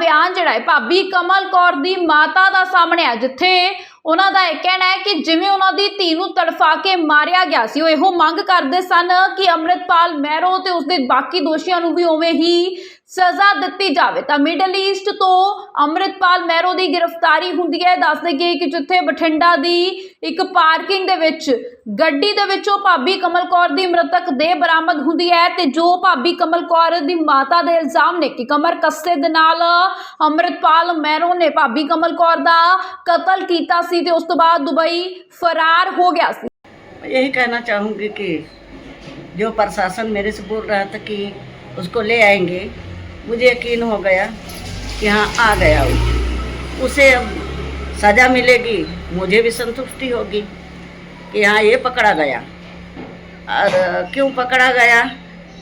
ਬਿਆਨ ਜਿਹੜਾ ਹੈ ਭਾਬੀ ਕਮਲ ਕੌਰ ਦੀ ਮਾਤਾ ਦਾ ਸਾਹਮਣੇ ਆ, ਜਿੱਥੇ ਉਹਨਾਂ ਦਾ ਇਹ ਕਹਿਣਾ ਹੈ ਕਿ ਜਿਵੇਂ ਉਹਨਾਂ ਦੀ ਧੀ ਨੂੰ ਤੜਫਾ ਕੇ ਮਾਰਿਆ ਗਿਆ ਸੀ, ਉਹ ਇਹੋ ਮੰਗ ਕਰਦੇ ਸਨ ਕਿ ਅੰਮ੍ਰਿਤਪਾਲ ਮਹਿਰੋ ਤੇ ਉਸਦੇ ਬਾਕੀ ਦੋਸ਼ੀਆਂ ਨੂੰ ਵੀ ਉਵੇਂ ਹੀ ਸਜ਼ਾ ਦਿੱਤੀ ਜਾਵੇ। ਤਾਂ ਮਿਡਲ ਈਸਟ ਤੋਂ ਅੰਮ੍ਰਿਤਪਾਲ ਮਹਿਰੋ ਦੀ ਗ੍ਰਿਫਤਾਰੀ ਹੁੰਦੀ ਹੈ। ਦੱਸ ਦੇਈਏ ਕਿ ਜਿੱਥੇ ਬਠਿੰਡਾ ਦੀ ਇੱਕ ਪਾਰਕਿੰਗ ਦੇ ਵਿੱਚ ਗੱਡੀ ਦੇ ਵਿੱਚੋਂ ਭਾਬੀ ਕਮਲ ਕੌਰ ਦੀ ਮ੍ਰਿਤਕ ਦੇਹ ਬਰਾਮਦ ਹੁੰਦੀ ਹੈ ਤੇ ਜੋ ਭਾਬੀ ਕਮਲ ਕੌਰ ਦੀ ਮਾਤਾ ਦੇ ਇਲਜ਼ਾਮ ਨੇ ਕਿ ਕਮਰ ਕੱਸੇ ਦੇ ਨਾਲ ਅੰਮ੍ਰਿਤਪਾਲ ਮਹਿਰੋ ਨੇ ਭਾਬੀ ਕਮਲ ਕੌਰ ਦਾ ਕਤਲ ਕੀਤਾ ਸੀ ਤੇ ਉਸ ਤੋਂ ਬਾਅਦ ਦੁਬਈ ਫਰਾਰ ਹੋ ਗਿਆ ਸੀ। यही कहना चाहूँगी कि जो प्रशासन मेरे से बोल रहा था कि उसको ले आएंगे, मुझे यकीन हो गया कि हाँ आ गया वो। उसे अब सज़ा मिलेगी, मुझे भी संतुष्टि होगी कि हाँ ये पकड़ा गया। और क्यों पकड़ा गया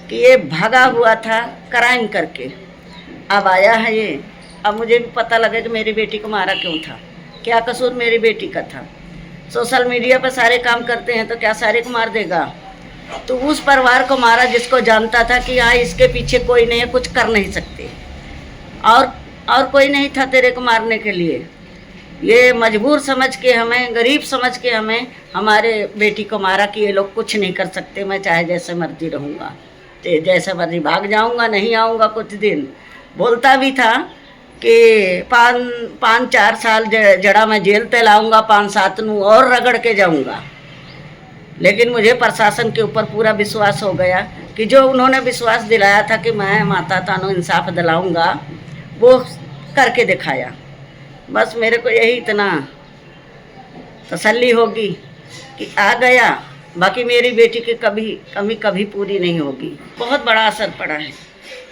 कि ये भागा हुआ था क्राइम करके, अब आया है ये। अब मुझे भी पता लगा कि मेरी बेटी को मारा क्यों था, क्या कसूर मेरी बेटी का था। सोशल मीडिया पर सारे काम करते हैं तो क्या सारे को मार देगा? तो उस परिवार को मारा जिसको जानता था कि हाँ इसके पीछे कोई नहीं है, कुछ कर नहीं सकते, और कोई नहीं था तेरे को मारने के लिए। ये मजबूर समझ के हमें, गरीब समझ के हमें हमारे बेटी को मारा कि ये लोग कुछ नहीं कर सकते, मैं चाहे जैसे मर्जी रहूँगा, जैसे मर्जी भाग जाऊँगा, नहीं आऊँगा कुछ दिन। बोलता भी था कि 5-4 साल जड़ा मैं जेल ते लाऊंगा, 5-7 नू और रगड़ के जाऊंगा। लेकिन मुझे प्रशासन के ऊपर पूरा विश्वास हो गया कि जो उन्होंने विश्वास दिलाया था कि मैं माता तानो इंसाफ दिलाऊंगा, वो करके दिखाया। बस मेरे को यही इतना तसल्ली होगी कि आ गया, बाकी मेरी बेटी की कभी कमी कभी पूरी नहीं होगी। बहुत बड़ा असर पड़ा है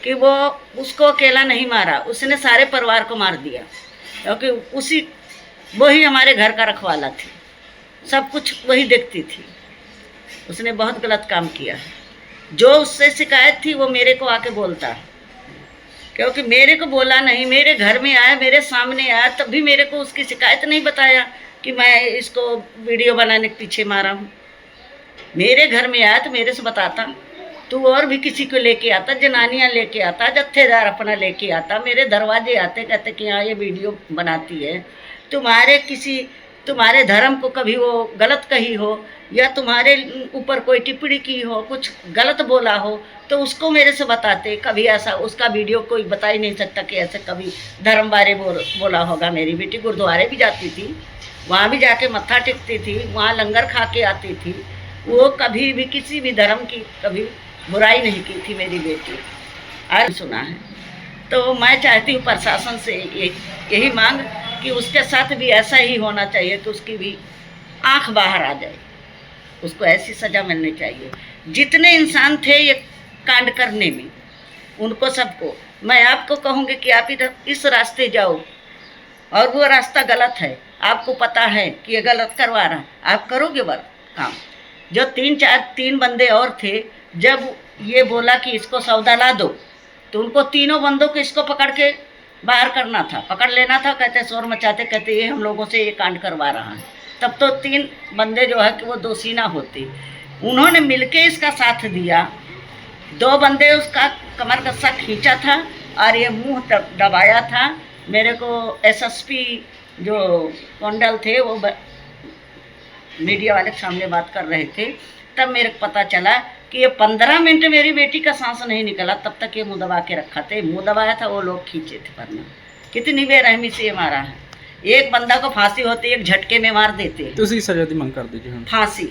कि वो उसको अकेला नहीं मारा, उसने सारे परिवार को मार दिया, क्योंकि वही हमारे घर का रखवाला थी, सब कुछ वही देखती थी। उसने बहुत गलत काम किया। जो उससे शिकायत थी वो मेरे को आके बोलता, क्योंकि मेरे को बोला नहीं, मेरे घर में आया, मेरे सामने आया, तब भी मेरे को उसकी शिकायत नहीं बताया कि मैं इसको वीडियो बनाने के पीछे मारा हूँ। मेरे घर में आया तो मेरे से बताता, तू और भी किसी को लेके आता, जनानियाँ लेके आता, जत्थेदार अपना लेके आता, मेरे दरवाजे आते, कहते कि हाँ ये वीडियो बनाती है, तुम्हारे धर्म को कभी वो गलत कही हो या तुम्हारे ऊपर कोई टिप्पणी की हो, कुछ गलत बोला हो तो उसको मेरे से बताते। कभी ऐसा उसका वीडियो कोई बता ही नहीं सकता कि ऐसे कभी धर्म बारे बोला होगा। मेरी बेटी गुरुद्वारे भी जाती थी, वहाँ भी जाके मत्था टेकती थी, वहाँ लंगर खा के आती थी। वो कभी भी किसी भी धर्म की कभी बुराई नहीं की थी मेरी बेटी। आज सुना है तो मैं चाहती हूँ प्रशासन से यही मांग कि उसके साथ भी ऐसा ही होना चाहिए कि उसकी भी आंख बाहर आ जाए, उसको ऐसी सज़ा मिलनी चाहिए। जितने इंसान थे ये कांड करने में, उनको सबको मैं आपको कहूँगी कि आप इधर इस रास्ते जाओ और वो रास्ता गलत है, आपको पता है कि ये गलत करवा रहा, आप करोगे वर्क काम। जो 3 बंदे और थे, जब ये बोला कि इसको सौदा ला दो तो उनको तीनों बंदों को इसको पकड़ के बाहर करना था, पकड़ लेना था। कहते शोर मचाते, कहते ये हम लोगों से ये कांड करवा रहा है। तब तो 3 बंदे जो है कि वो दोषी ना होते, उन्होंने मिलके इसका साथ दिया। 2 बंदे उसका कमर कस्सा खींचा था और ये मुंह दबाया था। मेरे को एसएसपी जो कोंडल थे वो मीडिया वाले के सामने बात कर रहे थे, तब मेरे को पता चला कि ये 15 मिनट मेरी बेटी का सांस नहीं निकला, तब तक ये मुंह दबा के रखा था। मुंह दबाया था, वो लोग खींचे थे वरना कितनी बेरहमी से ये मारा है। एक बंदा को फांसी होती, एक झटके में मार देते। ਤੁਸੀਂ ਸਜ਼ਾ ਦੀ ਮੰਗ ਕਰਦੇ ਜੀ ਹੁਣ? फांसी